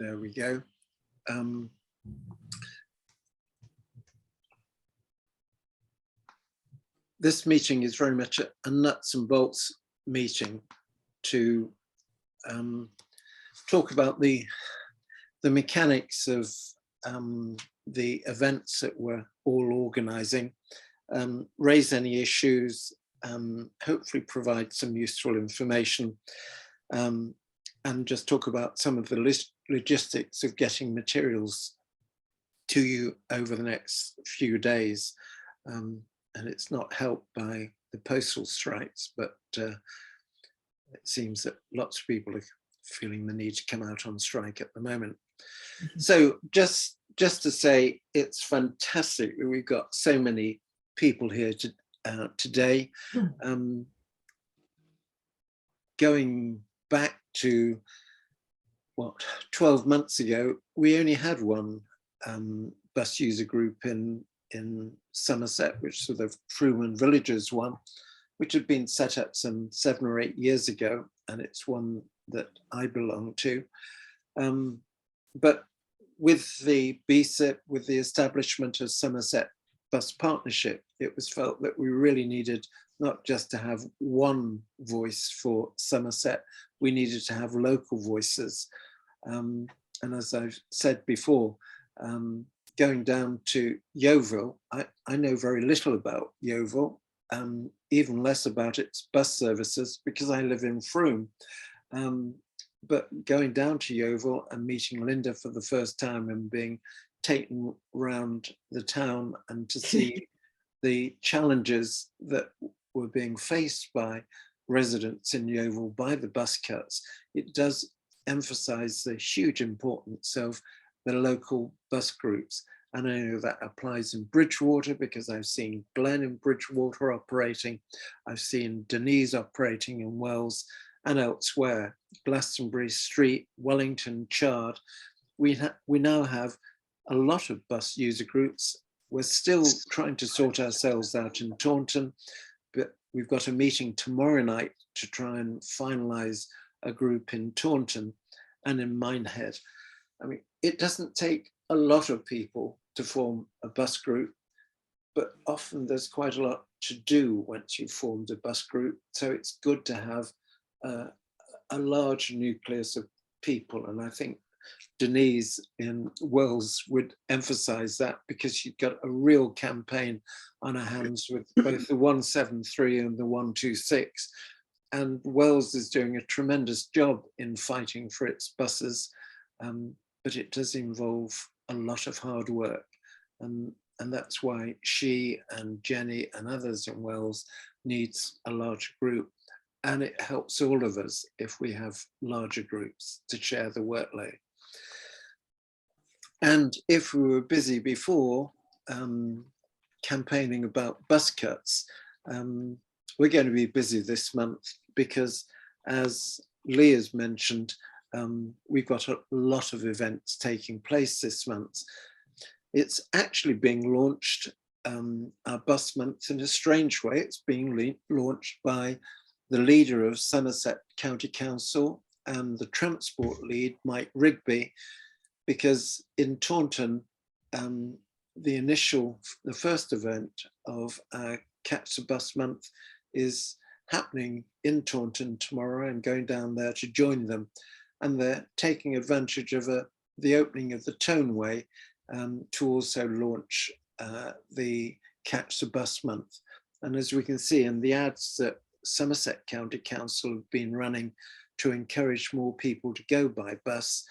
There we go. This meeting is very much a nuts and bolts meeting to talk about the mechanics of the events that we're all organising, raise any issues, hopefully provide some useful information, and just talk about some of the logistics of getting materials to you over the next few days. And it's not helped by the postal strikes, but it seems that lots of people are feeling the need to come out on strike at the moment. So just to say, it's fantastic that we've got so many people here today. Going back to, what, 12 months ago, we only had one bus user group in Somerset, which was the Fruman Villagers one, which had been set up some 7 or 8 years ago, and it's one that I belong to. But with the BSIP, with the establishment of Somerset Bus Partnership, it was felt that we really needed not just to have one voice for Somerset, we needed to have local voices. And as I've said before, going down to Yeovil, I know very little about Yeovil, even less about its bus services because I live in Frome. But going down to Yeovil and meeting Linda for the first time and being taken around the town and to see the challenges that were being faced by residents in Yeovil by the bus cuts, it does emphasize the huge importance of the local bus groups. And I know that applies in Bridgewater because I've seen Glen in Bridgewater operating. I've seen Denise operating in Wells and elsewhere, Glastonbury Street, Wellington, Chard. We now have a lot of bus user groups. We're still trying to sort ourselves out in Taunton, but we've got a meeting tomorrow night to try and finalise a group in Taunton and in Minehead. I mean, it doesn't take a lot of people to form a bus group, but often there's quite a lot to do once you've formed a bus group. So it's good to have a large nucleus of people. And I think Denise in Wells would emphasize that because she's got a real campaign on her hands with both the 173 and the 126. And Wells is doing a tremendous job in fighting for its buses, but it does involve a lot of hard work. And that's why she and Jenny and others in Wells needs a large group. And it helps all of us if we have larger groups to share the workload. And if we were busy before campaigning about bus cuts, we're going to be busy this month because, as Lee has mentioned, we've got a lot of events taking place this month. It's actually being launched, our bus month, in a strange way. It's being launched by the leader of Somerset County Council and the transport lead, Mike Rigby, because in Taunton, the first event of our Catch the Bus month is happening in Taunton tomorrow. I'm going down there to join them. And they're taking advantage of the opening of the Toneway to also launch the Catch the Bus month. And as we can see in the ads that Somerset County Council have been running to encourage more people to go by bus,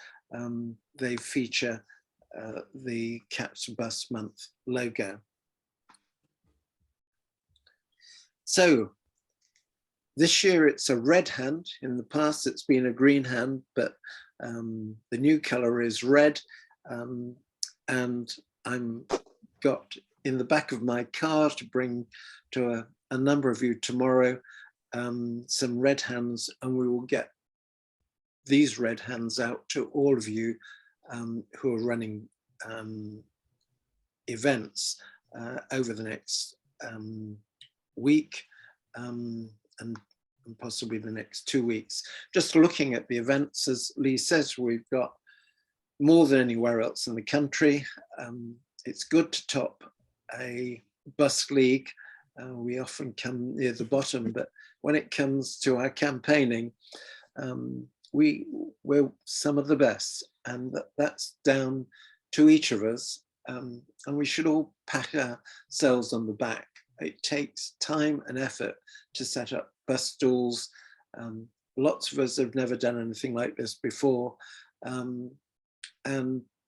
they feature the Catch the Bus month logo. So this year it's a red hand. In the past it's been a green hand, but the new color is red. And I'm got in the back of my car to bring to a number of you tomorrow some red hands, and we will get these red hands out to all of you who are running events over the next week and possibly the next 2 weeks. Just looking at the events, as Lee says, we've got more than anywhere else in the country. It's good to top a bus league. We often come near the bottom, but when it comes to our campaigning, we're some of the best, and that's down to each of us. And we should all pat ourselves on the back. It takes time and effort to set up bus stalls. Lots of us have never done anything like this before. And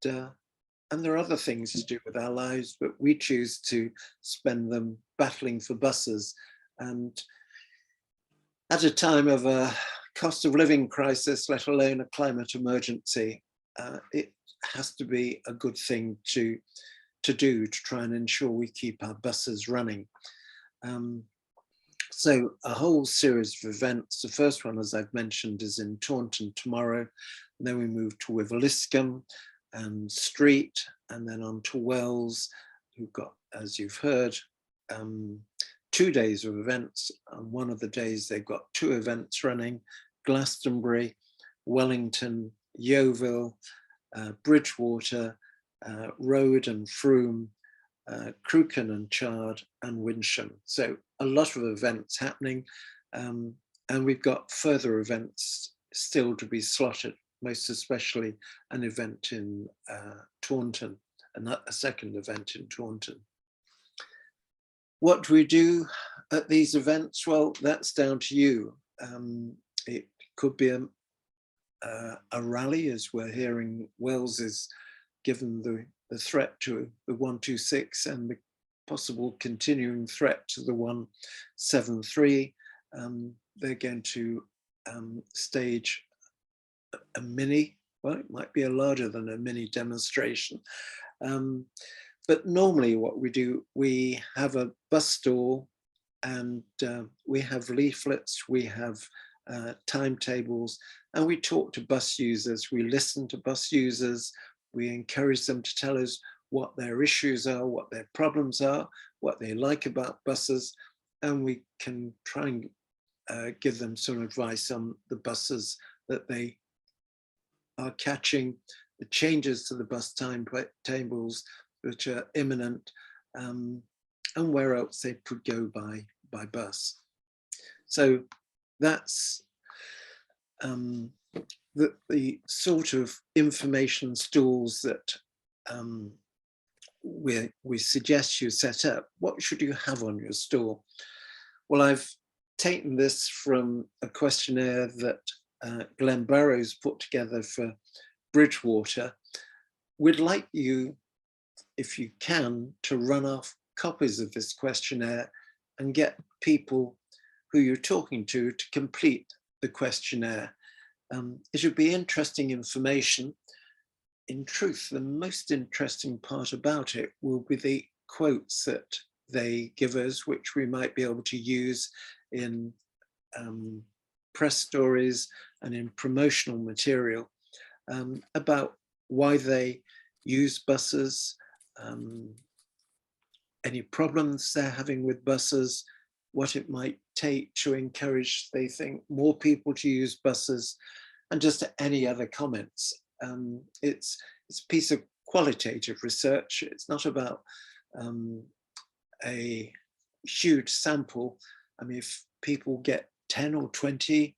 there are other things to do with our lives, but we choose to spend them battling for buses. And at a time of a cost of living crisis, let alone a climate emergency, it has to be a good thing to do to try and ensure we keep our buses running. So a whole series of events. The first one, as I've mentioned, is in Taunton tomorrow. And then we move to Wiveliscombe and Street, and then on to Wells, who've got, as you've heard, 2 days of events. On one of the days, they've got 2 events running: Glastonbury, Wellington, Yeovil, Bridgewater, Road and Frome, Crewken and Chard, and Winsham. So a lot of events happening, and we've got further events still to be slotted, most especially an event in Taunton, and a second event in Taunton. What do we do at these events? Well, that's down to you. It could be a rally, as we're hearing Wells is given the threat to the 126 and the possible continuing threat to the 173. They're going to stage a mini, well, it might be a larger than a mini demonstration. But normally what we do, we have a bus stall, and we have leaflets, we have timetables, and we talk to bus users, we listen to bus users, we encourage them to tell us what their issues are, what their problems are, what they like about buses, and we can try and give them some advice on the buses that they are catching, the changes to the bus timetables which are imminent, and where else they could go by bus. So that's the sort of information stalls that we suggest you set up. What should you have on your stall? Well, I've taken this from a questionnaire that Glenn Burrows put together for Bridgewater. We'd like you, if you can, to run off copies of this questionnaire and get people who you're talking to complete the questionnaire. It should be interesting information. In truth, the most interesting part about it will be the quotes that they give us, which we might be able to use in press stories and in promotional material about why they use buses, any problems they're having with buses, what it might take to encourage, they think, more people to use buses, and just any other comments. It's a piece of qualitative research. It's not about a huge sample. I mean, if people get 10 or 20,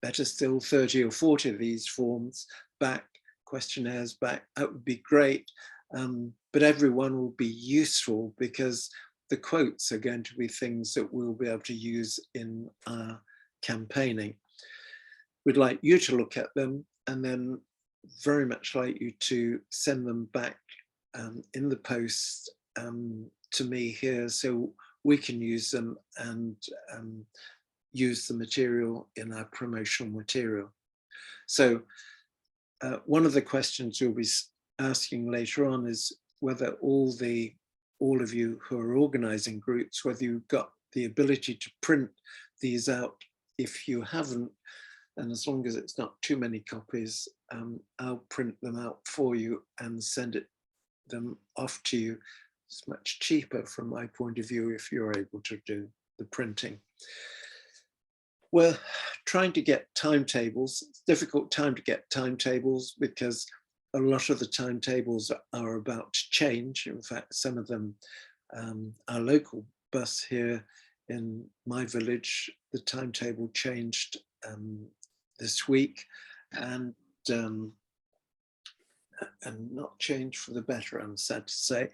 better still 30 or 40 of these forms back, questionnaires back, that would be great. But everyone will be useful because the quotes are going to be things that we'll be able to use in our campaigning. We'd like you to look at them, and then very much like you to send them back in the post to me here, so we can use them and use the material in our promotional material. So one of the questions you'll be asking later on is whether all of you who are organizing groups, whether you've got the ability to print these out. If you haven't, and as long as it's not too many copies, I'll print them out for you and send them off to you. It's much cheaper from my point of view if you're able to do the printing. We're trying to get timetables. It's a difficult time to get timetables because a lot of the timetables are about to change. In fact, some of them, our local bus here in my village, the timetable changed this week, and not changed for the better, I'm sad to say.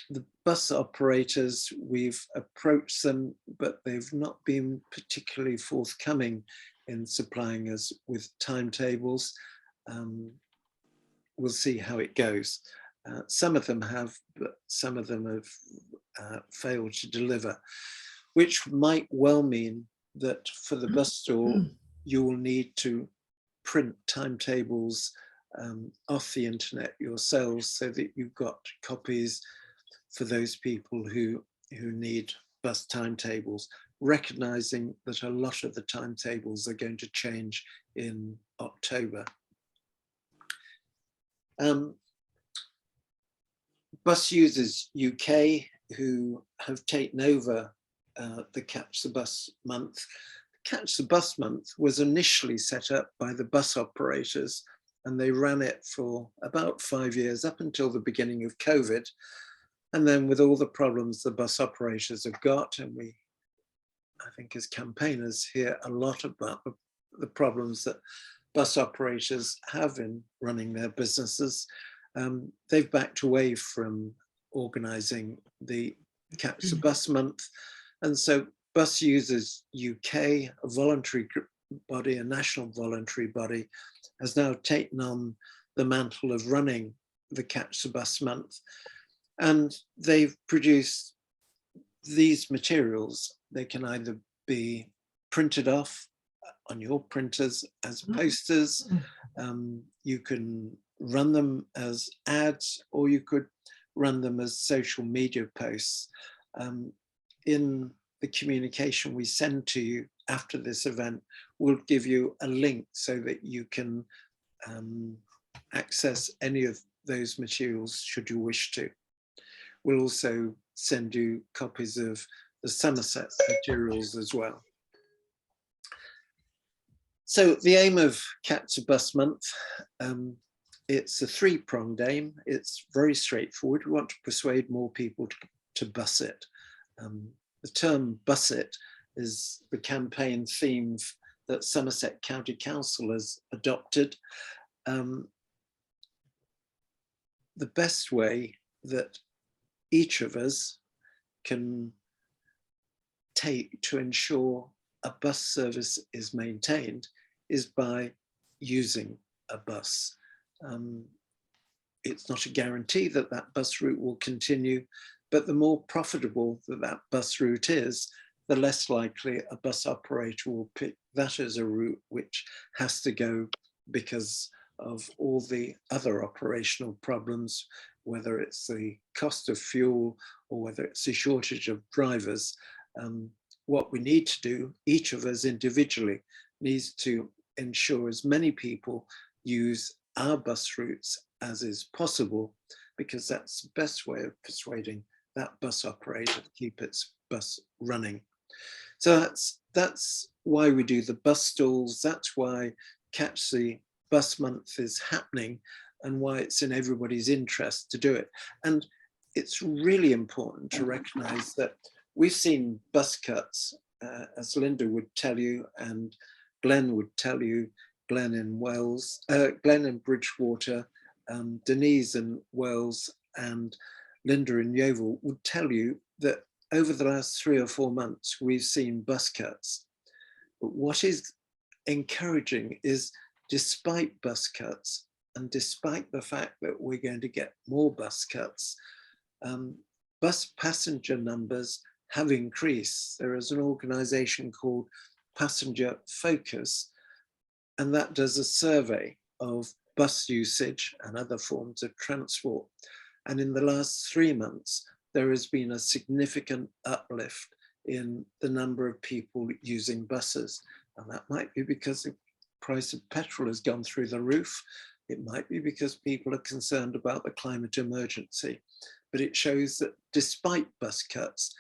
The bus operators, we've approached them, but they've not been particularly forthcoming in supplying us with timetables. We'll see how it goes. Some of them have, but some of them have failed to deliver, which might well mean that for the bus stall, you will need to print timetables off the internet yourselves so that you've got copies for those people who need bus timetables, recognizing that a lot of the timetables are going to change in October. Bus Users UK, who have taken over the Catch the Bus month. Catch the Bus month was initially set up by the bus operators, and they ran it for about 5 years, up until the beginning of COVID. And then with all the problems the bus operators have got, and we, I think as campaigners, hear a lot about the problems that bus operators have in running their businesses, they've backed away from organising the Catch the Bus month. And so Bus Users UK, a voluntary body, a national voluntary body, has now taken on the mantle of running the Catch the Bus month. And they've produced these materials. They can either be printed off on your printers as posters, you can run them as ads, or you could run them as social media posts. In the communication we send to you after this event, we'll give you a link so that you can access any of those materials should you wish to. We'll also send you copies of the Somerset materials as well. So the aim of Catch the Bus month, it's a three-pronged aim. It's very straightforward. We want to persuade more people to bus it. The term bus it is the campaign theme that Somerset County Council has adopted. The best way that each of us can take to ensure a bus service is maintained is by using a bus. It's not a guarantee that that bus route will continue, but the more profitable that bus route is, the less likely a bus operator will pick that as a route which has to go because of all the other operational problems, whether it's the cost of fuel or whether it's a shortage of drivers. What we need to do, each of us individually, needs to ensure as many people use our bus routes as is possible, because that's the best way of persuading that bus operator to keep its bus running. So that's why we do the bus stalls. That's why Catch the Bus month is happening, and why it's in everybody's interest to do it. And it's really important to recognize that we've seen bus cuts, as Linda would tell you, and Glenn would tell you, Glenn in Wales, Glenn in Bridgewater, Denise in Wales, and Linda in Yeovil would tell you that over the last 3 or 4 months, we've seen bus cuts. But what is encouraging is, despite bus cuts, and despite the fact that we're going to get more bus cuts, bus passenger numbers have increased. There is an organisation called Passenger Focus, and that does a survey of bus usage and other forms of transport. And in the last 3 months, there has been a significant uplift in the number of people using buses. And that might be because the price of petrol has gone through the roof. It might be because people are concerned about the climate emergency. But it shows that despite bus cuts,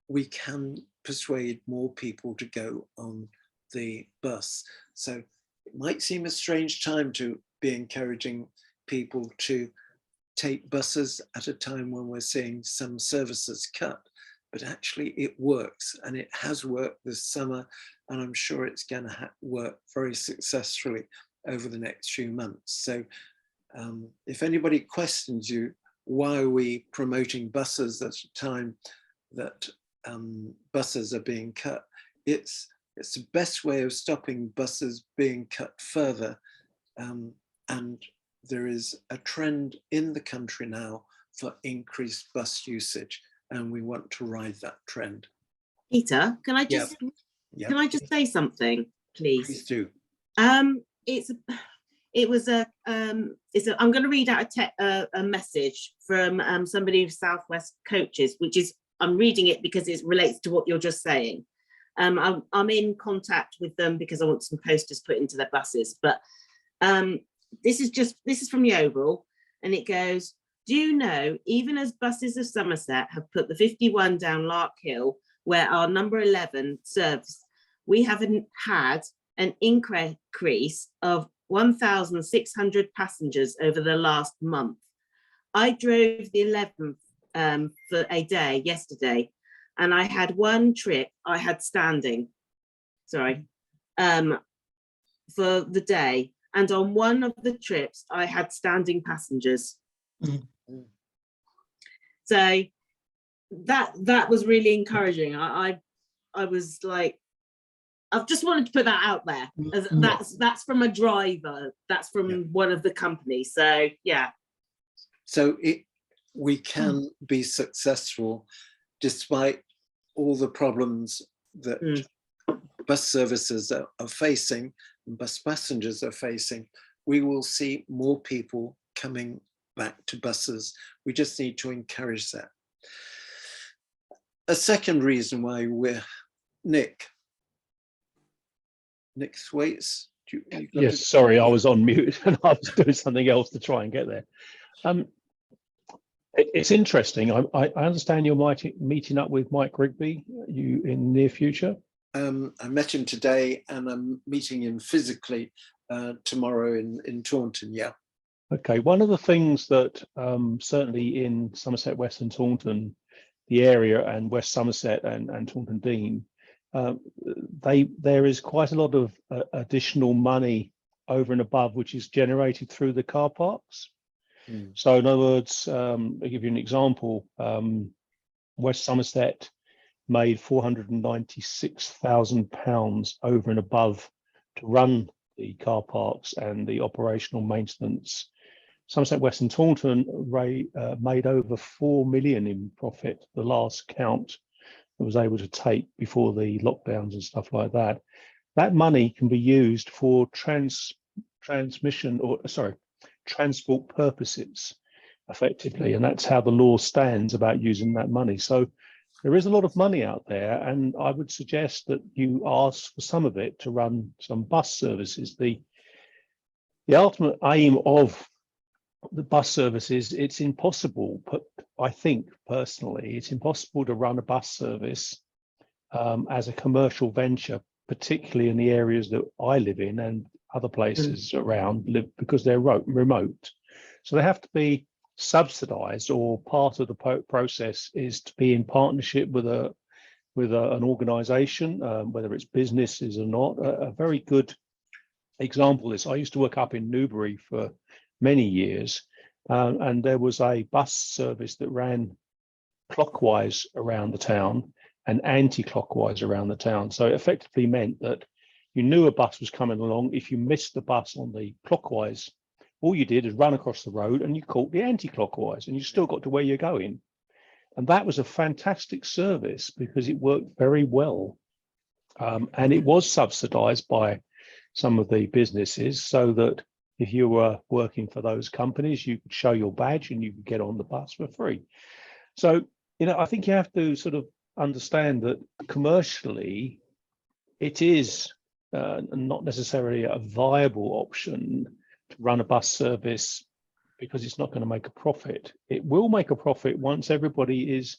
we can persuade more people to go on the bus. So it might seem a strange time to be encouraging people to take buses at a time when we're seeing some services cut, but actually it works, and it has worked this summer, and I'm sure it's going to work very successfully over the next few months. So if anybody questions you, why are we promoting buses at a time that buses are being cut, it's the best way of stopping buses being cut further. And there is a trend in the country now for increased bus usage, and we want to ride that trend. Peter, can I just can I just say something, please? Please do. I'm going to read out a message from somebody of Southwest Coaches, which is, I'm reading it because it relates to what you're just saying. I'm in contact with them because I want some posters put into their buses, but this is from the Oval, and it goes, do you know, even as buses of Somerset have put the 51 down Lark Hill, where our number 11 serves, we haven't had an increase of 1,600 passengers over the last month. I drove the 11th for a day yesterday, and I had one trip I had standing, for the day. And on one of the trips, I had standing passengers. Mm-hmm. So that was really encouraging. I was like, I've just wanted to put that out there. That's from a driver. That's from one of the companies. So yeah. So we can be successful despite all the problems that bus services are facing, and bus passengers are facing. We will see more people coming back to buses. We just need to encourage that. A second reason why we're Nick Thwaites. Yes, sorry, I was on mute and I was doing something else to try and get there. It's interesting. I understand you're meeting up with Mike Rigby in the near future. I met him today, and I'm meeting him physically tomorrow in Taunton. Yeah. Okay. One of the things that certainly in Somerset West and Taunton, the area, and West Somerset and Taunton Dean, there is quite a lot of additional money over and above which is generated through the car parks. So in other words, I'll give you an example. West Somerset made £496,000 over and above to run the car parks and the operational maintenance. Somerset West and Taunton made over 4 million in profit, the last count I was able to take before the lockdowns and stuff like that. That money can be used for transport purposes effectively, and that's how the law stands about using that money. So there is a lot of money out there, and I would suggest that you ask for some of it to run some bus services. The ultimate aim of the bus services, it's impossible, but I think personally it's impossible to run a bus service as a commercial venture, particularly in the areas that I live in and other places around because they're remote. So they have to be subsidized, or part of the process is to be in partnership with an organization, whether it's businesses or not. A very good example is, I used to work up in Newbury for many years, and there was a bus service that ran clockwise around the town and anti-clockwise around the town. So it effectively meant that you knew a bus was coming along. If you missed the bus on the clockwise, all you did is run across the road and you caught the anti-clockwise, and you still got to where you're going. And that was a fantastic service because it worked very well. And it was subsidized by some of the businesses, so that if you were working for those companies, you could show your badge and you could get on the bus for free. So, I think you have to sort of understand that commercially, it is not necessarily a viable option to run a bus service, because it's not going to make a profit. It will make a profit once everybody is.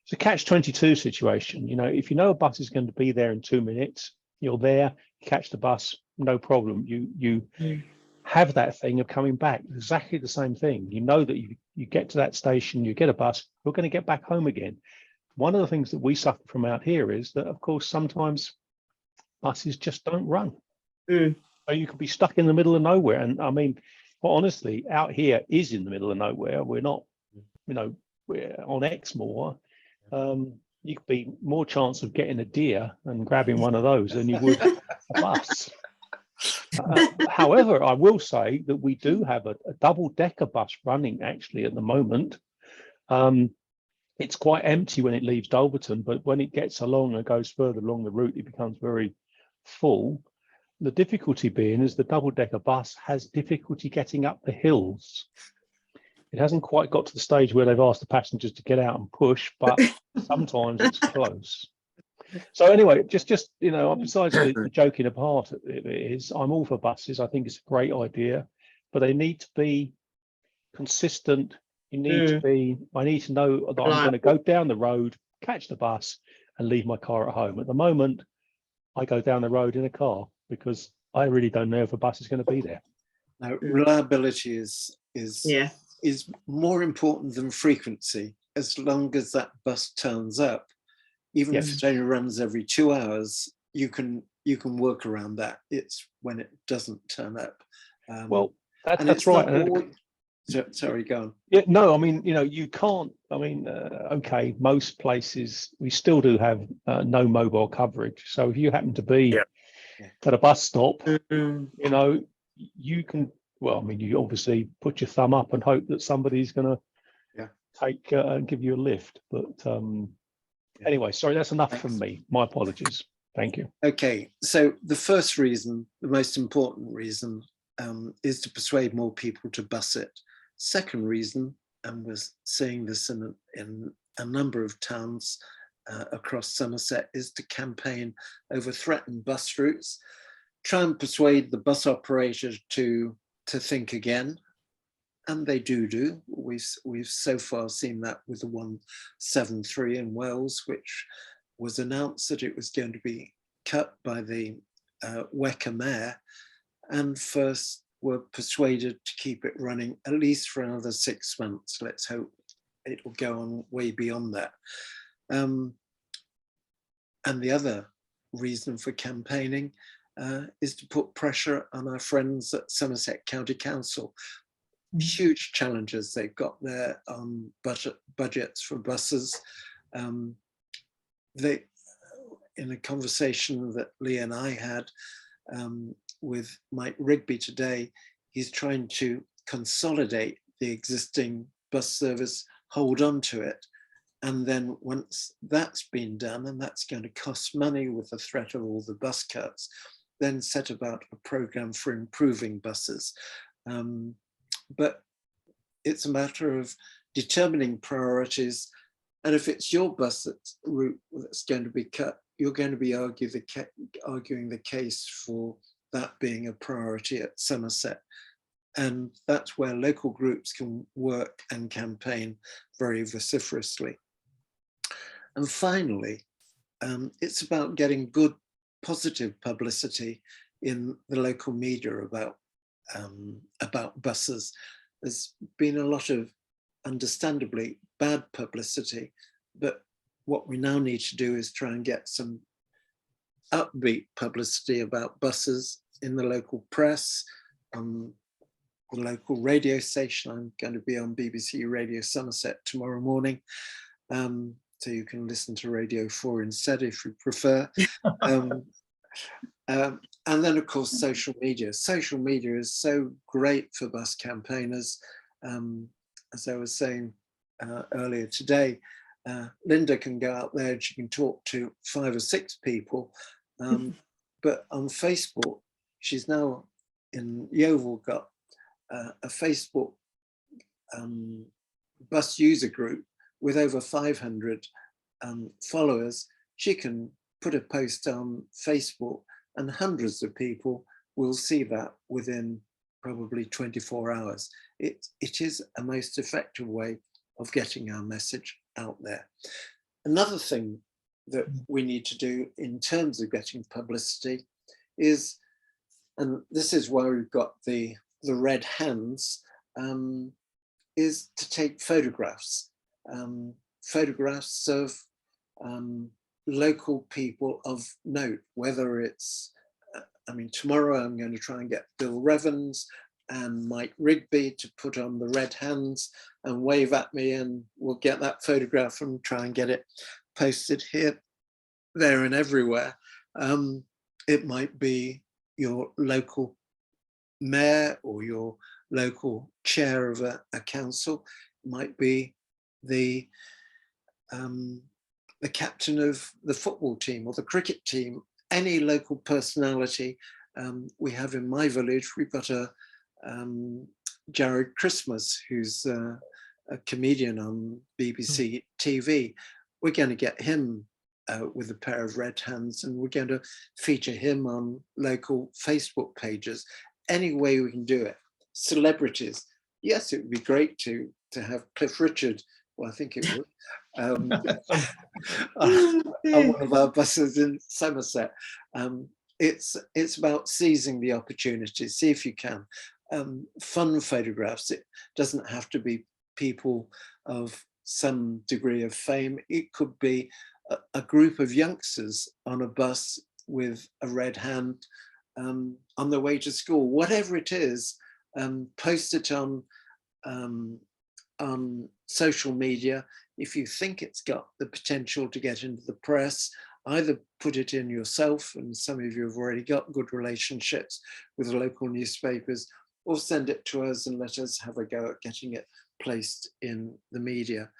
It's a catch-22 situation. If you know a bus is going to be there in 2 minutes, you're there, catch the bus, no problem. You have that thing of coming back. Exactly the same thing. You know that you get to that station, you get a bus, you're going to get back home again. One of the things that we suffer from out here is that, of course, sometimes buses just don't run. Mm. So you could be stuck in the middle of nowhere. And I mean, well, honestly, out here is in the middle of nowhere. We're not, you know, we're on Exmoor. You could be more chance of getting a deer and grabbing one of those than you would a bus. However, I will say that we do have a double-decker bus running actually at the moment. It's quite empty when it leaves Dulverton, but when it gets along and goes further along the route, it becomes very full. The difficulty being is the double-decker bus has difficulty getting up the hills. It hasn't quite got to the stage where they've asked the passengers to get out and push, but sometimes it's close. So anyway, just you know, besides the joking apart, it is, I'm all for buses. I think it's a great idea, but they need to be consistent. You need to be, I need to know that I'm going to go down the road, catch the bus and leave my car at home. At the moment, I go down the road in a car because I really don't know if a bus is going to be there. Now, reliability is more important than frequency. As long as that bus turns up, even if it only runs every 2 hours, you can work around that. It's when it doesn't turn up. Well, that's right. Sorry, go on. Yeah, no, I mean, you know, you can't. I mean, okay, most places we still do have no mobile coverage. So if you happen to be at a bus stop, you know, you can. Well, I mean, you obviously put your thumb up and hope that somebody's going to take and give you a lift. But anyway, sorry, that's enough from me. My apologies. Thank you. Okay, so the first reason, the most important reason, is to persuade more people to bus it. Second reason, and we're seeing this in a number of towns across Somerset, is to campaign over threatened bus routes, try and persuade the bus operator to think again, and they do. We've so far seen that with the 173 in Wales, which was announced that it was going to be cut by the WECA mayor, and first were persuaded to keep it running at least for another 6 months. Let's hope it will go on way beyond that. And the other reason for campaigning is to put pressure on our friends at Somerset County Council. Huge challenges they've got there on budgets for buses. They, in a conversation that Lee and I had with Mike Rigby today, he's trying to consolidate the existing bus service, hold on to it, and then once that's been done, and that's going to cost money with the threat of all the bus cuts, then set about a program for improving buses. But it's a matter of determining priorities, and if it's your bus route that's going to be cut, you're going to be arguing the case for that being a priority at Somerset. And that's where local groups can work and campaign very vociferously. And finally, it's about getting good, positive publicity in the local media about buses. There's been a lot of, understandably, bad publicity, but what we now need to do is try and get some upbeat publicity about buses in the local press, on the local radio station. I'm going to be on BBC Radio Somerset tomorrow morning, so you can listen to Radio 4 instead if you prefer. And then, of course, social media. Social media is so great for bus campaigners. As I was saying earlier today, Linda can go out there and she can talk to 5 or 6 people. But on Facebook, she's now in Yeovil got a Facebook bus user group with over 500 followers. She can put a post on Facebook and hundreds of people will see that within probably 24 hours. It is a most effective way of getting our message out there. Another thing that we need to do in terms of getting publicity is, and this is why we've got the the Red Hands is to take photographs, photographs of local people of note, whether it's, I mean, tomorrow I'm going to try and get Bill Revens and Mike Rigby to put on the Red Hands and wave at me, and we'll get that photograph and try and get it posted here, there and everywhere. It might be your local mayor or your local chair of a council. It might be the captain of the football team or the cricket team, any local personality. We have in my village, we've got a Jared Christmas, who's a comedian on BBC TV. We're going to get him with a pair of red hands, and we're going to feature him on local Facebook pages. Any way we can do it. Celebrities, yes, it would be great to have Cliff Richard. Well, I think it would. On one of our buses in Somerset. It's about seizing the opportunity. See if you can. Fun photographs. It doesn't have to be people of some degree of fame. It could be a group of youngsters on a bus with a red hand on their way to school. Whatever it is, post it on social media. If you think it's got the potential to get into the press, either put it in yourself, and some of you have already got good relationships with the local newspapers, or send it to us and let us have a go at getting it placed in the media.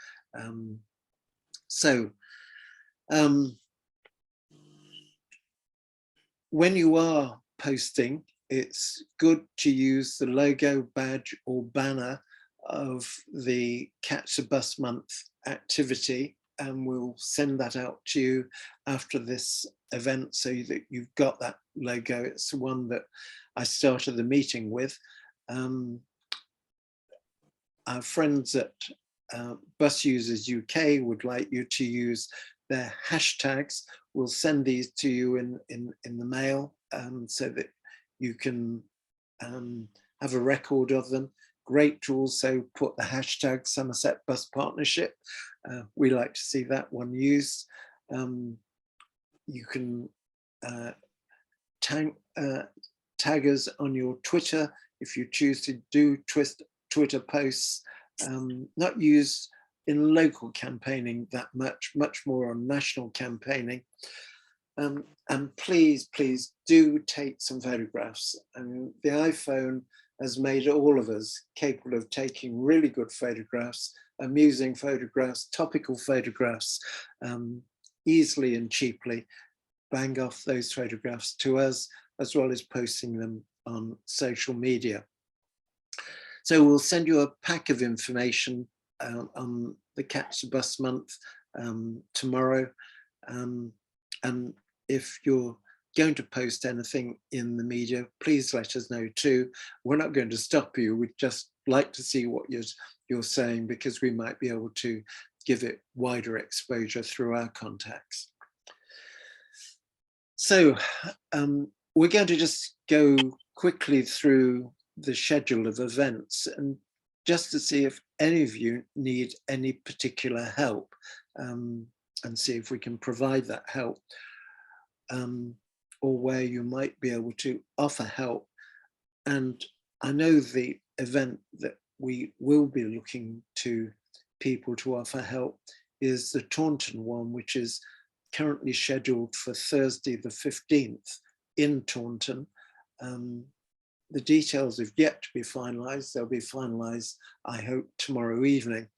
When you are posting, it's good to use the logo, badge or banner of the Catch the Bus Month activity, and we'll send that out to you after this event so that you've got that logo. It's the one that I started the meeting with. Our friends at Bus Users UK would like you to use their hashtags. We'll send these to you in the mail so that you can have a record of them. Great to also put the hashtag Somerset Bus Partnership. We like to see that one used. You can tag us on your Twitter if you choose to do Twitter posts, not used in local campaigning that much more on national campaigning. And please do take some photographs. And the iPhone has made all of us capable of taking really good photographs, amusing photographs, topical photographs, easily and cheaply. Bang off those photographs to us, as well as posting them on social media. So we'll send you a pack of information on the Catch the Bus Month tomorrow. And if you're going to post anything in the media, please let us know too. We're not going to stop you. We'd just like to see what you're saying, because we might be able to give it wider exposure through our contacts. So we're going to just go quickly through the schedule of events, and just to see if any of you need any particular help, and see if we can provide that help, or where you might be able to offer help. And I know the event that we will be looking to people to offer help is the Taunton one, which is currently scheduled for Thursday the 15th in Taunton. The details have yet to be finalised. They'll be finalised, I hope, tomorrow evening.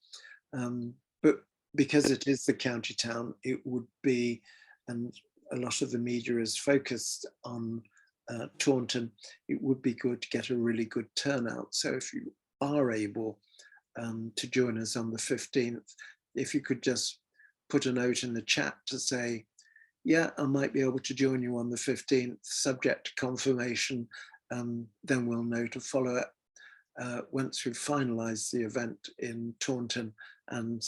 But because it is the county town, it would be, and a lot of the media is focused on Taunton, it would be good to get a really good turnout. So if you are able to join us on the 15th, if you could just put a note in the chat to say, yeah, I might be able to join you on the 15th, subject to confirmation, then we'll know to follow it once we've finalised the event in Taunton, and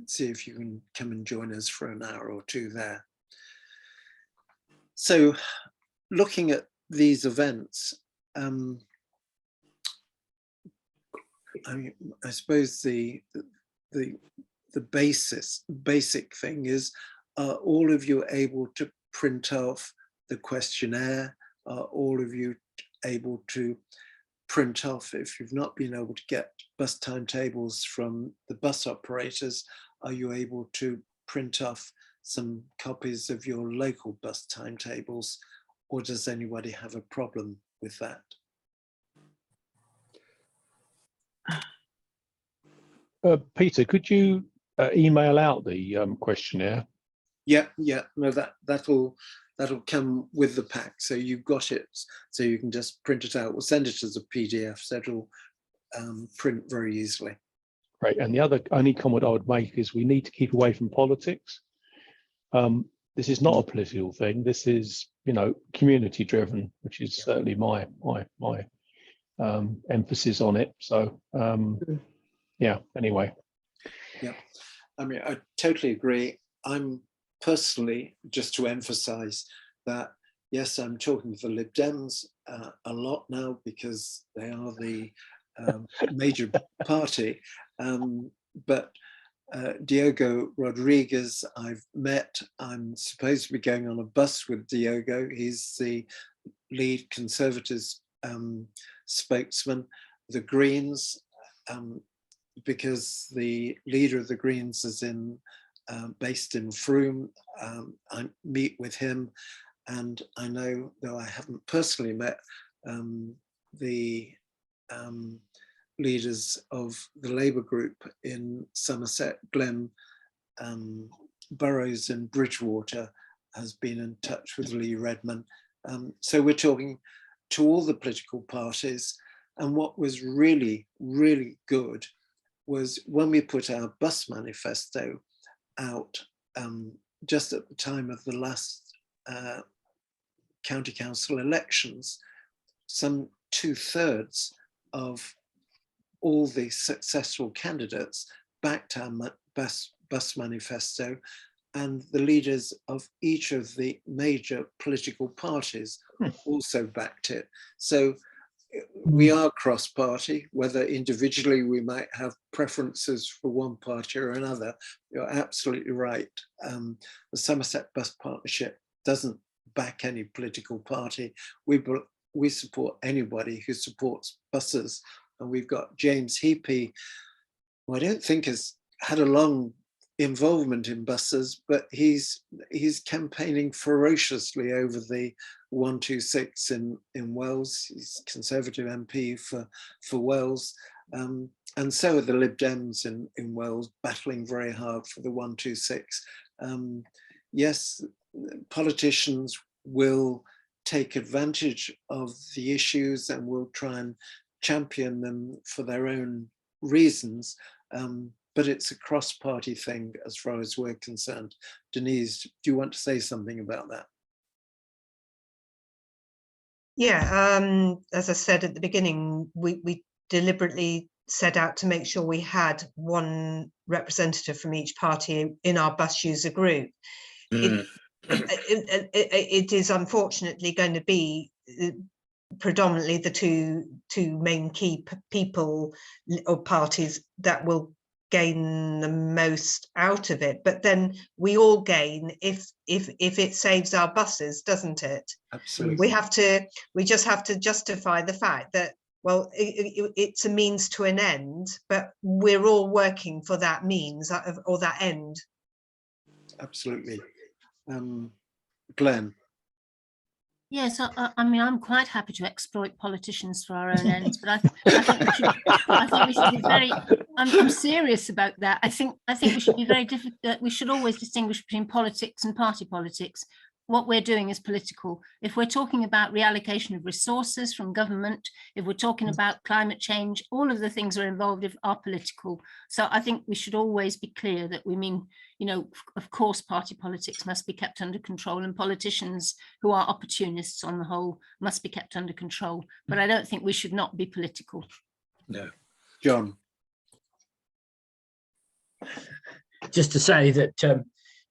see if you can come and join us for an hour or two there. So looking at these events, I mean, I suppose the basic thing is, are all of you able to print off the questionnaire? Are all of you able to print off, if you've not been able to get bus timetables from the bus operators, are you able to print off some copies of your local bus timetables, or does anybody have a problem with that? Peter, could you email out the questionnaire? Yeah, no, that'll come with the pack, so you've got it, so you can just print it out. We'll send it as a PDF, so it'll print very easily. Right, and the only comment I would make is we need to keep away from politics. This is not a political thing. This is, community driven, which is certainly my emphasis on it. So, yeah. Anyway. Yeah, I mean, I totally agree. I'm personally, just to emphasise that, yes, I'm talking to the Lib Dems a lot now because they are the major party, but Diogo Rodriguez I've met. I'm supposed to be going on a bus with Diogo. He's the lead Conservatives spokesman. The Greens, because the leader of the Greens is based in Frome, I meet with him, and I know, though I haven't personally met the leaders of the Labour group in Somerset, Glenn Burrows in Bridgewater has been in touch with Lee Redman. So we're talking to all the political parties. And what was really, really good was when we put our bus manifesto out just at the time of the last county council elections, some 2/3 of all the successful candidates backed our bus manifesto, and the leaders of each of the major political parties also backed it. So we are cross-party, whether individually we might have preferences for one party or another. You're absolutely right. The Somerset Bus Partnership doesn't back any political party. We support anybody who supports buses. And we've got James Heapy, who I don't think has had a long involvement in buses, but he's campaigning ferociously over the 126 in Wells. He's Conservative MP for Wells, and so are the Lib Dems in Wells, battling very hard for the 126. Yes, politicians will take advantage of the issues and will try and champion them for their own reasons, but it's a cross-party thing as far as we're concerned. Denise, do you want to say something about that? Yeah, as I said at the beginning, we deliberately set out to make sure we had one representative from each party in our bus user group. It is unfortunately going to be predominantly the two main key people or parties that will gain the most out of it, but then we all gain if it saves our buses, doesn't it? Absolutely. We just have to justify the fact that, well, it's a means to an end, but we're all working for that means or that end. Absolutely. Glenn. Yes, I mean, I'm quite happy to exploit politicians for our own ends, but I think we should be very. I'm serious about that. I think we should be very difficult. We should always distinguish between politics and party politics. What we're doing is political. If we're talking about reallocation of resources from government, if we're talking about climate change, all of the things that are involved are political. So I think we should always be clear that we mean, of course, party politics must be kept under control, and politicians who are opportunists on the whole must be kept under control. But I don't think we should not be political. No. John. Just to say that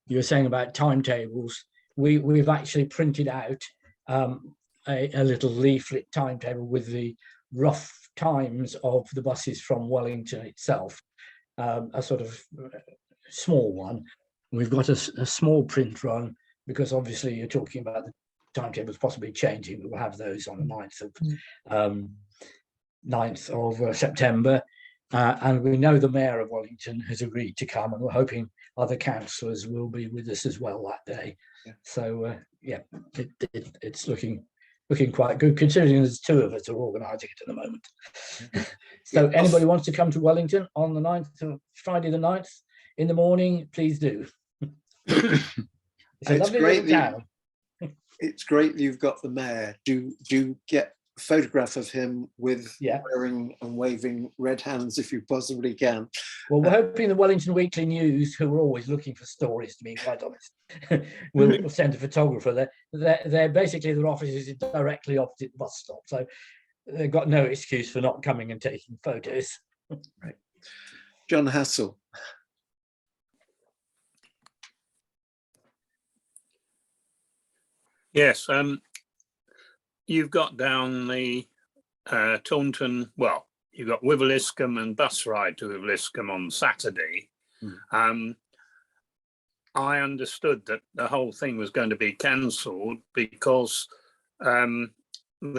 you were saying about timetables, we've actually printed out a little leaflet timetable with the rough times of the buses from Wellington itself, a sort of small one. We've got a small print run, because obviously you're talking about the timetables possibly changing, but we'll have those on the 9th of September. And we know the Mayor of Wellington has agreed to come, and we're hoping other councillors will be with us as well that day. Yeah. So yeah, it's looking quite good, considering there's two of us are organising it at the moment. So anybody wants to come to Wellington on the 9th of Friday the 9th in the morning, please do. It's a lovely little town. It's great that you've got the mayor. Do get a photograph of him with wearing and waving red hands if you possibly can. Well, we're hoping the Wellington Weekly News, who are always looking for stories, to be quite honest, will send a photographer. They're basically, their office is directly opposite the bus stop, so they've got no excuse for not coming and taking photos. Right. John Hassel. Yes, you've got down the Taunton, well, you've got Wiveliscombe and bus ride to Wiveliscombe on Saturday. I understood that the whole thing was going to be cancelled because the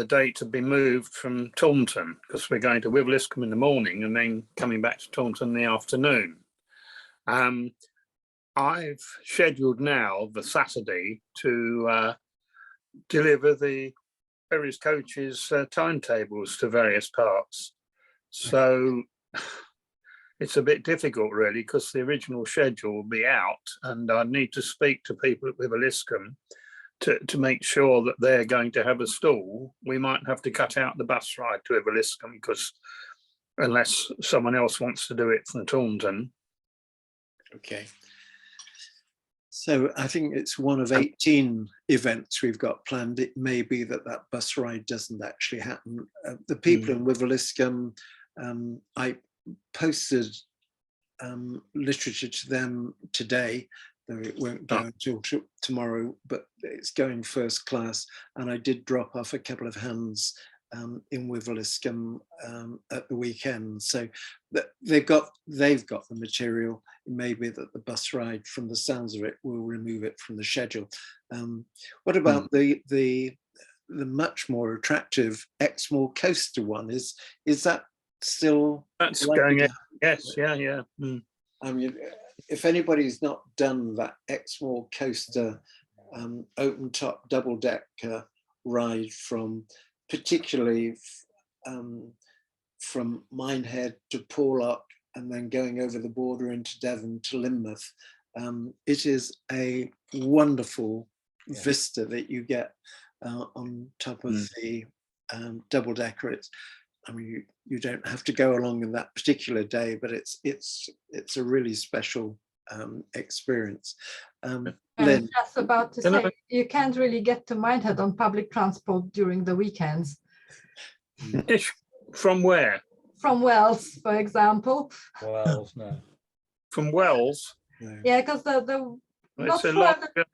date had been moved from Taunton, because we're going to Wiveliscombe in the morning and then coming back to Taunton in the afternoon. I've scheduled now the Saturday to deliver the various coaches' timetables to various parts. So it's a bit difficult really, because the original schedule will be out and I need to speak to people at Wiveliscombe to make sure that they're going to have a stall. We might have to cut out the bus ride to Wiveliscombe, because unless someone else wants to do it from Taunton. Okay. So I think it's one of 18 events we've got planned. It may be that bus ride doesn't actually happen. The people in Wiveliscombe, I posted literature to them today, though it won't go until tomorrow, but it's going first class. And I did drop off a couple of hands in Wiveliscombe at the weekend. So they've got the material. It may be that the bus ride, from the sounds of it, will remove it from the schedule. What about the much more attractive Exmoor Coaster one? Is that still? That's going in. Yes, yeah. I mean, if anybody's not done that Exmoor Coaster open top double decker ride from, particularly from Minehead to Porlock and then going over the border into Devon to Lynmouth, it is a wonderful vista that you get on top of the double decker. I mean, you don't have to go along in that particular day, but it's a really special experience. Lynn. Just about to say, you can't really get to Minehead on public transport during the weekends. From where? From Wells, for example. Wells, no. From Wells? No. Yeah, because It's a lot of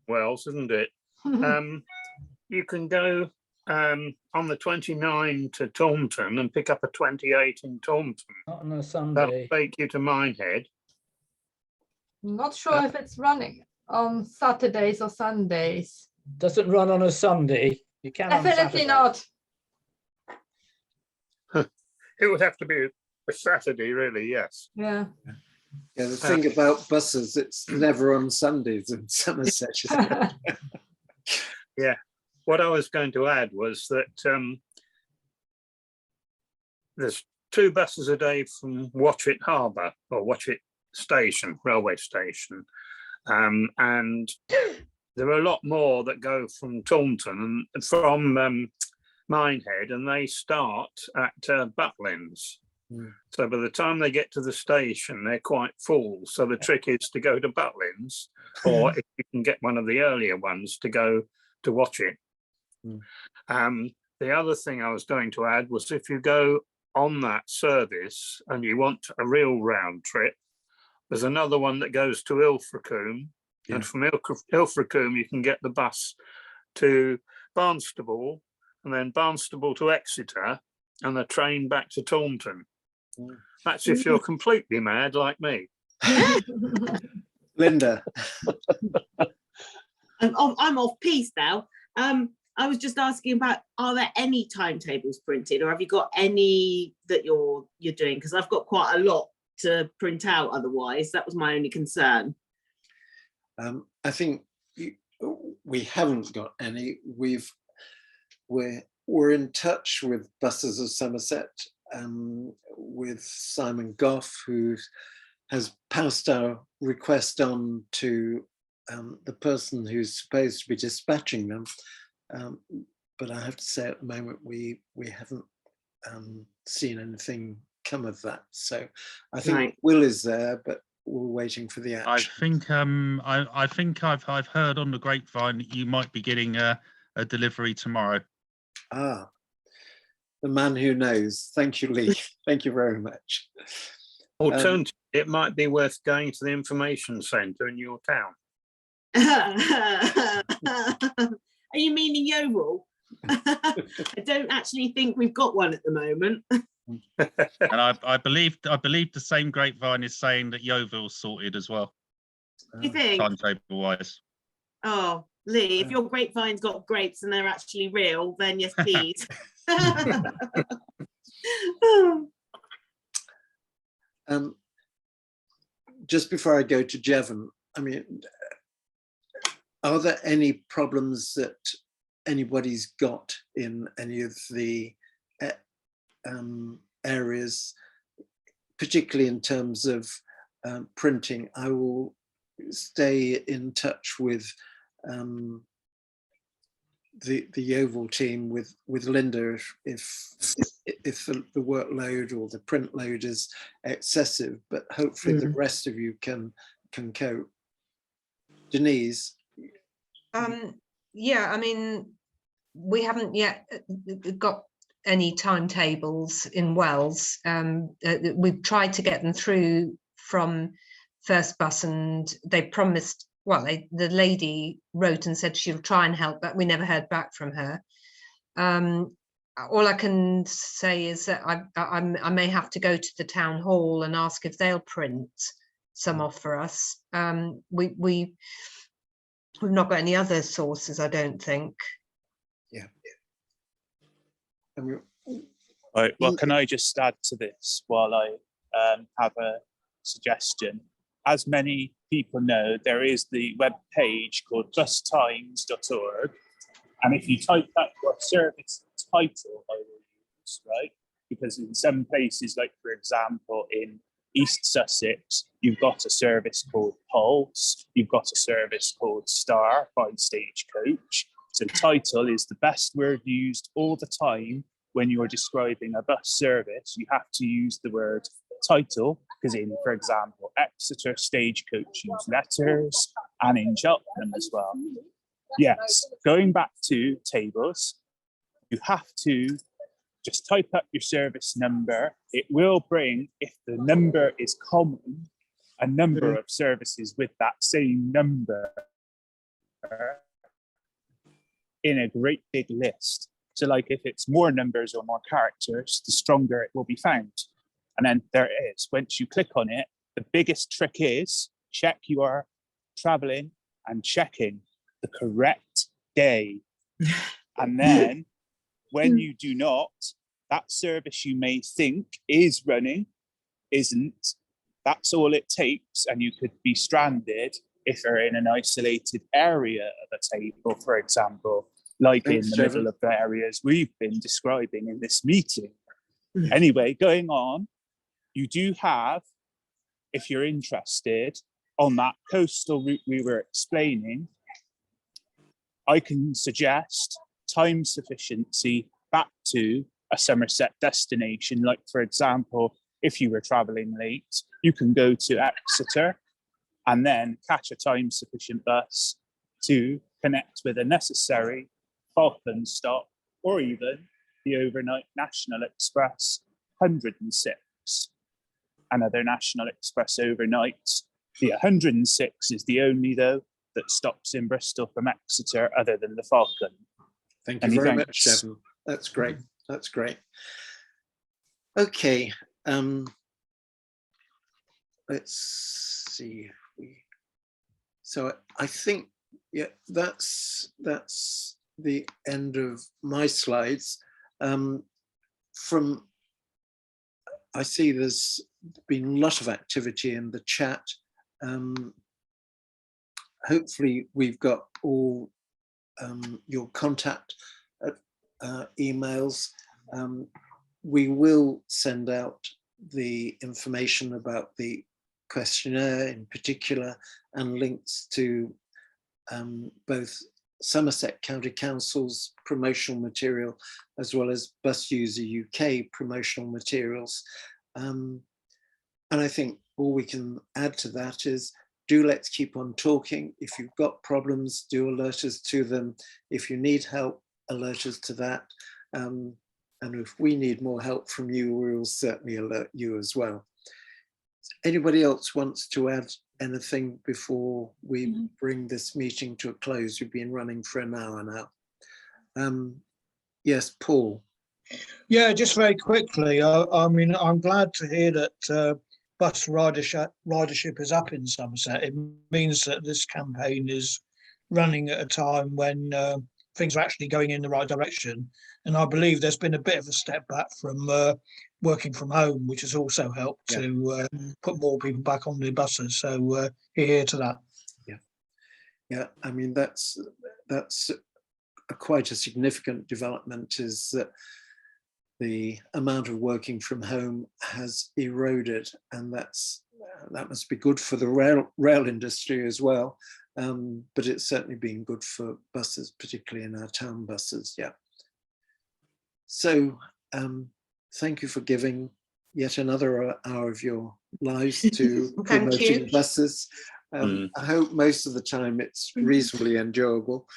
Wells, isn't it? You can go on the 29 to Taunton and pick up a 28 in Taunton. Not on a Sunday. That'll take you to Minehead. Not sure if it's running on Saturdays or Sundays. Doesn't run on a Sunday. You can. Definitely not. It would have to be a Saturday, really, yes. Yeah. Yeah, the thing about buses, it's never on Sundays in Somerset. Yeah. What I was going to add was that there's 2 buses a day from Watchet Harbour, or Watchet Station, railway station. And there are a lot more that go from Taunton and from Minehead, and they start at Butlins. So by the time they get to the station, they're quite full. So the trick is to go to Butlins, or if you can get one of the earlier ones, to go to Watchet. The other thing I was going to add was, if you go on that service and you want a real round trip, there's another one that goes to Ilfracombe, and from Ilfracombe you can get the bus to Barnstable, and then Barnstable to Exeter, and a train back to Taunton. Mm. That's if you're completely mad like me. Linda. I'm off piece now. I was just asking about, are there any timetables printed, or have you got any that you're doing? Because I've got quite a lot to print out otherwise. That was my only concern. I think we haven't got any. We're in touch with Buses of Somerset, with Simon Goff, who has passed our request on to the person who's supposed to be dispatching them. But I have to say at the moment we haven't seen anything come of that. So I think Right. Will is there, but we're waiting for the action. I think I've heard on the grapevine that you might be getting a delivery tomorrow. Ah, the man who knows. Thank you, Lee. Thank you very much. Alternatively, it might be worth going to the information centre in your town. Are you meaning Yeovil? I don't actually think we've got one at the moment. And I believe the same grapevine is saying that Yeovil's sorted as well, You think? timetable wise. Oh, Lee, if your grapevine's got grapes and they're actually real, then yes, please. Just before I go to Jevon, I mean, are there any problems that anybody's got in any of the areas, particularly in terms of printing? I will stay in touch with the Yeovil team, with Linda, if the workload or the print load is excessive, but hopefully the rest of you can cope. Denise. Yeah, I mean, we haven't yet got any timetables in Wells. We've tried to get them through from First Bus, and they promised, well, the lady wrote and said she'll try and help, but we never heard back from her. All I can say is that I may have to go to the town hall and ask if they'll print some off for us. We've not got any other sources, I don't think. Yeah. I mean, Right, well, can I just add to this while I have a suggestion? As many people know, there is the web page called bustimes.org, and if you type that what service title I will use, right? Because in some places, like for example, in East Sussex, you've got a service called Pulse, you've got a service called Star by Stagecoach. So title is the best word used all the time when you're describing a bus service. You have to use the word title, because in, for example, Exeter Stagecoach use letters, and in Cheltenham as well. Yes, going back to tables, you have to just type up your service number. It will bring, if the number is common, a number of services with that same number in a great big list. So like if it's more numbers or more characters, the stronger it will be found. And then there it is. Once you click on it, the biggest trick is check you are traveling and checking the correct day. And then when you do not, that service you may think is running isn't. That's all it takes, and you could be stranded if you're in an isolated area of a table, for example, like in the middle of the areas we've been describing in this meeting. Anyway, going on, you do have, if you're interested, on that coastal route we were explaining, I can suggest time sufficiency back to a Somerset destination. Like, for example, if you were traveling late, you can go to Exeter and then catch a time sufficient bus to connect with a necessary Falcon stop, or even the overnight National Express 106. Another National Express overnight. The 106 is the only, though, that stops in Bristol from Exeter other than the Falcon. Thank you very much, Jevon. That's great. That's great. Okay, let's see. So I think, yeah, that's the end of my slides. I see there's been a lot of activity in the chat. Hopefully we've got all your contact emails. We will send out the information about the questionnaire in particular and links to both Somerset County Council's promotional material as well as Bus User UK promotional materials. And I think all we can add to that is let's keep on talking. If you've got problems, do alert us to them. If you need help, alert us to that. And if we need more help from you, we will certainly alert you as well. Anybody else wants to add anything before we bring this meeting to a close? We've been running for an hour now. Yes, Paul. Yeah, just very quickly. I mean, I'm glad to hear that bus ridership is up in Somerset. It means that this campaign is running at a time when things are actually going in the right direction. And I believe there's been a bit of a step back from working from home, which has also helped to put more people back on the buses. So here to that. Yeah. I mean, that's quite a significant development, is that the amount of working from home has eroded, and that must be good for the rail industry as well. But it's certainly been good for buses, particularly in our town buses. Yeah. So thank you for giving yet another hour of your lives to promoting buses. I hope most of the time it's reasonably enjoyable.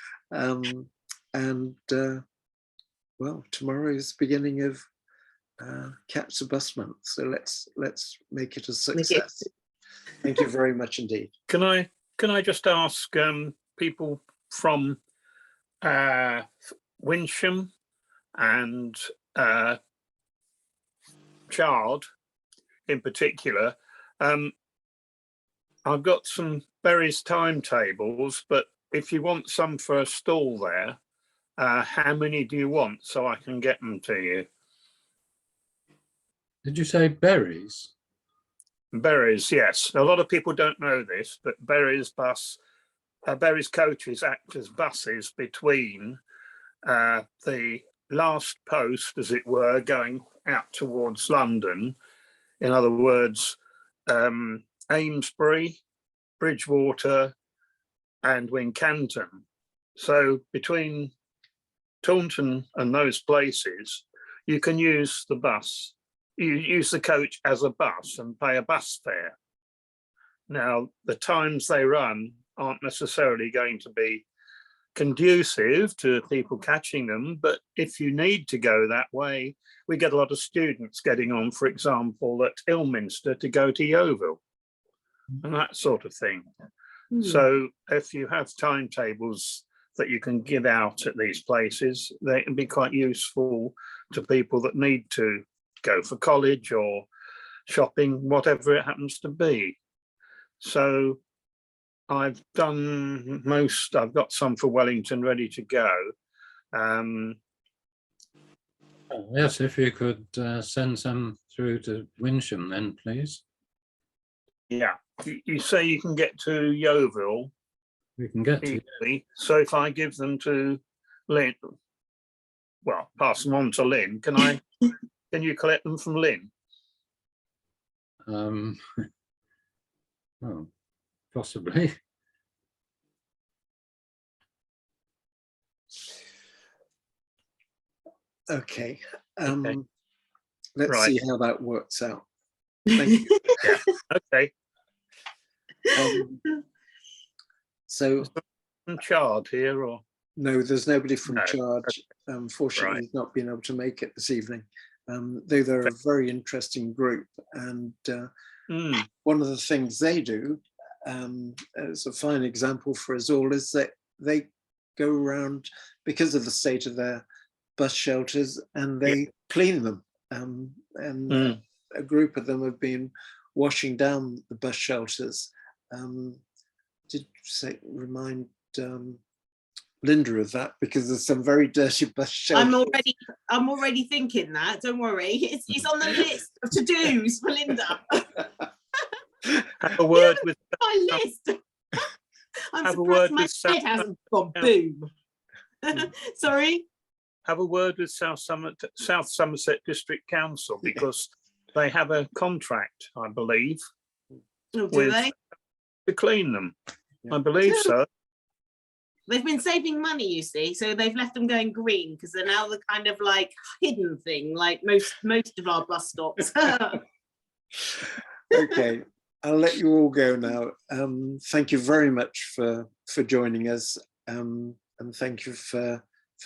Well, tomorrow is the beginning of Capture Bus Month, so let's make it a success. Thank you very much indeed. Can I just ask people from Winsham and Chard in particular? I've got some various timetables, but if you want some for a stall there, how many do you want so I can get them to you? Did you say berries? Berries, yes. A lot of people don't know this, but berries coaches act as buses between the last post, as it were, going out towards London. In other words, Amesbury, Bridgewater, and Wincanton. So between Taunton and those places, you can use the bus. You use the coach as a bus and pay a bus fare. Now, the times they run aren't necessarily going to be conducive to people catching them, but if you need to go that way, we get a lot of students getting on, for example, at Ilminster to go to Yeovil and that sort of thing. So if you have timetables that you can give out at these places, they can be quite useful to people that need to go for college or shopping, whatever it happens to be. So I've done most. I've got some for Wellington ready to go. Yes, if you could send some through to Winsham then, please. Yeah, you say you can get to Yeovil. We can get to. Easily. So if I give them to Lynn, well, pass them on to Lynn, can you collect them from Lynn? Oh, possibly. Okay. Let's see how that works out. Thank you. Yeah. Okay. So Chard here, or no, there's nobody from Chard. Unfortunately, he's not been able to make it this evening. Though they're a very interesting group, and one of the things they do, as a fine example for us all, is that they go around because of the state of their bus shelters and they clean them. and a group of them have been washing down the bus shelters. Did remind Linda of that, because there's some very dirty bus shelters. I'm already thinking that. Don't worry, it's on the list of to-dos for Linda. Have a word with My list. I'm have a word surprised my with head hasn't gone boom. Sorry. have a word with South Somerset District Council, because they have a contract, I believe, Oh, do they? to clean them. Yeah. I believe so. They've been saving money, you see, so they've left them going green because they're now the kind of like hidden thing, like most of our bus stops. Okay, I'll let you all go now. Thank you very much for joining us, and thank you for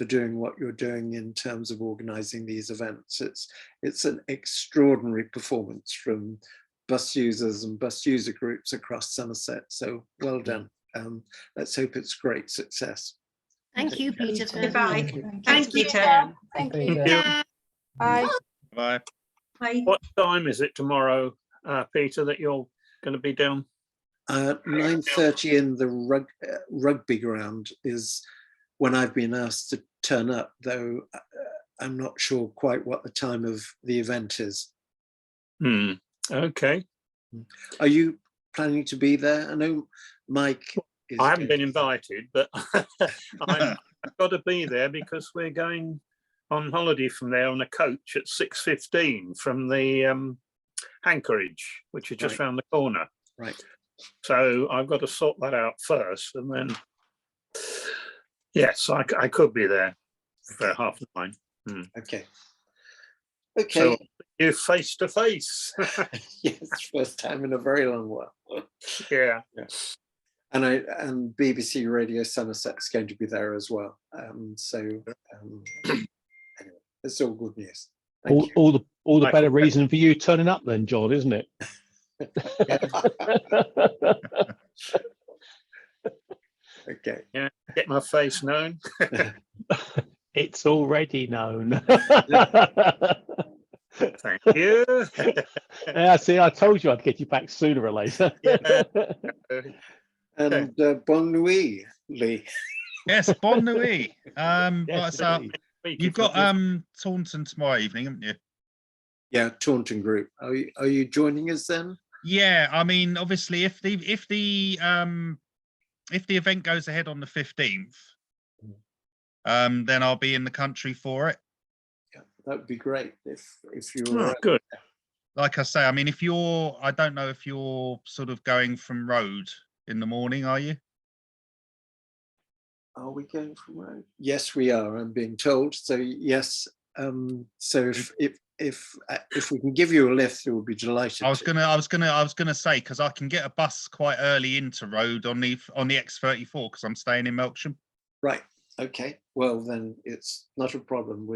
doing what you're doing in terms of organising these events. It's an extraordinary performance from bus users and bus user groups across Somerset. So well done. Let's hope it's great success. Thank you, Peter. Goodbye. Thank you. Peter. Thank you. Yeah. Bye. Bye. Bye. What time is it tomorrow, Peter, that you're going to be down? 9:30 in the rugby ground is when I've been asked to turn up, though I'm not sure quite what the time of the event is. Okay. Are you planning to be there? I know Mike is. I haven't been invited, but I've got to be there because we're going on holiday from there on a coach at 6:15 from the anchorage, which is just round the corner. Right. So I've got to sort that out first, and then yes, I could be there for 9:30. Okay. So you face to face. Yes, first time in a very long while. Yeah. And BBC Radio Somerset's going to be there as well. Anyway, it's all good news. All the better reason for you turning up then, John, isn't it? Okay. Yeah. Get my face known. It's already known. Thank you. Yeah, see, I told you I'd get you back sooner or later. Yeah. And Bon Nuit, Lee. Yes, Bon Nuit. Yes, So indeed. you've got Taunton tomorrow evening, haven't you? Yeah, Taunton Group. Are you joining us then? Yeah, I mean, obviously, if the event goes ahead on the 15th, then I'll be in the country for it. Yeah, that would be great if you Oh, were. good. Like I say, I mean, I don't know if you're sort of going from road in the morning, are you? Are we going from road? Yes, we are. I'm being told. So yes. So if we can give you a lift, we will be delighted. I was gonna say, because I can get a bus quite early into road on the X34 because I'm staying in Melksham. Right. Okay. Well, then it's not a problem.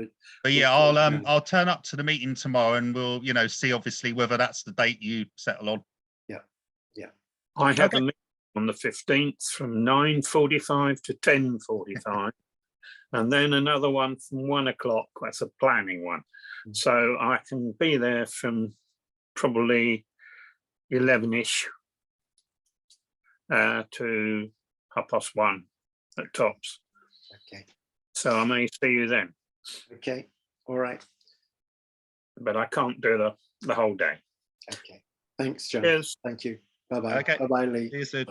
But yeah, I'll turn up to the meeting tomorrow, and we'll see obviously whether that's the date you settle on. Yeah. Yeah. I have a meeting on the 15th from 9:45 to 10:45. And then another one from 1 o'clock. That's a planning one. So I can be there from probably 11ish to 1:30 at tops. Okay. So I may see you then. Okay. All right. But I can't do the whole day. Okay. Thanks, John. Cheers. Thank you. Bye-bye. Okay. Bye-bye, Lee. See you soon.